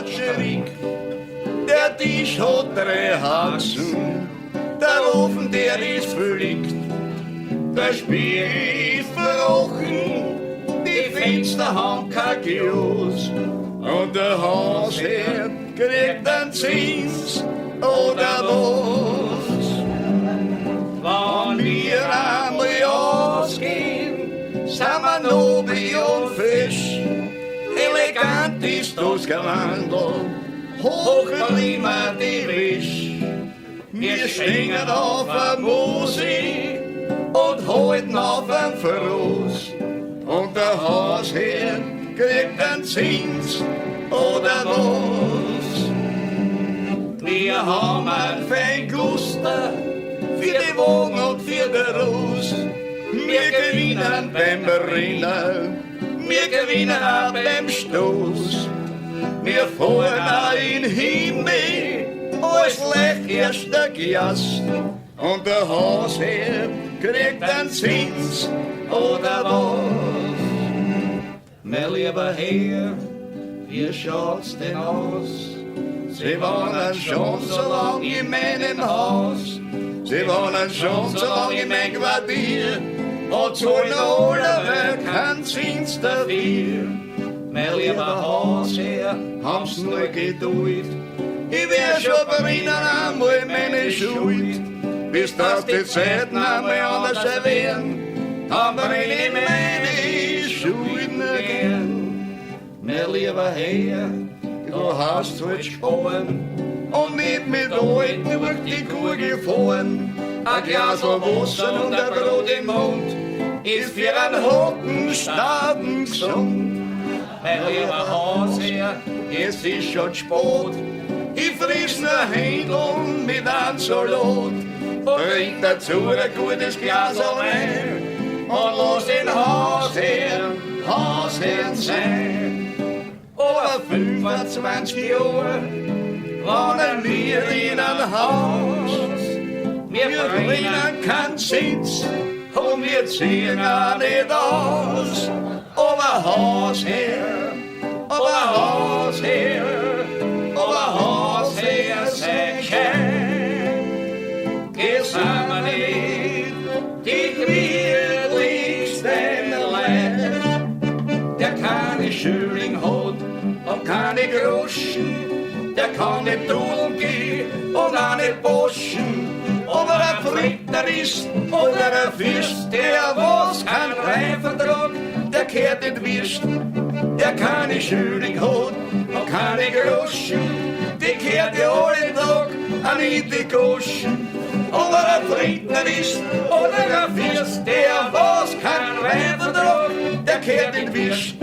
schräg. Der Tisch hat 3 Haxen, der Ofen, der ist verlegt. Der Spiegel ist verrochen, die Fenster haben kein Glas. Und der Hausherr kriegt einen Zins oder was. Wenn wir einmal ausgehen, sind wir nobel und frisch. Elegant ist das Gewandel, hoch immer die Wisch. Wir stehen auf der Musik und halten auf den Verlust. Und der Hausherr kriegt einen Zins oder was. Wir haben ein Feinguster für die Wogen und für den Rust. Wir gewinnen beim Rennen, wir gewinnen auch beim Stoß. Wir fahren auch in den Himmel als erster Gast. Und der Hausherr kriegt einen Zins oder was. Mein lieber Herr, wie schaut's denn aus? Sie wohnen schon so lang in meinem Haus. Sie wohnen schon so lang in meinem Quartier. Und zahlen alle keinen Zins dafür. Mein lieber Hausherr, haben's nur Geduld. Ich wär schon berinnen einmal meine Schuld. Bis dass die Zeiten einmal anders werden, haben wir meine Schulden gern. Mein lieber Herr, du hast halt sparen und nicht mit euch durch die Kugel fahren. Ein Glas Wasser und ein Brot im Mund ist für einen Hockenstaden gesund. Mein lieber Hausherr, es ist schon spät, ich friss nur Händeln mit einem Salat. Bring dazu ein gutes Glas Wein und lass den Hausherr sein. Over 25 Jahre wohnen wir in einem Haus. Wir bringen keinen Zins und wir ziehen auch nicht aus. Aber Hausherr, sei schön. Gehst einmal nicht die gemütlichsten Leute, der keine Schüling hat und keine Groschen, der kann nicht dudeln gehen und auch nicht boschen. Aber ein Fritter ist oder ein Fisch, der was kein Reifentrag, der kehrt nicht wischt, der keine Schüling hat und keine Groschen, die kehrt ja alle Tag an die Goschen. Aber ein Fritter ist oder ein Fisch, der was kein Reifentrag, der kehrt nicht wischt.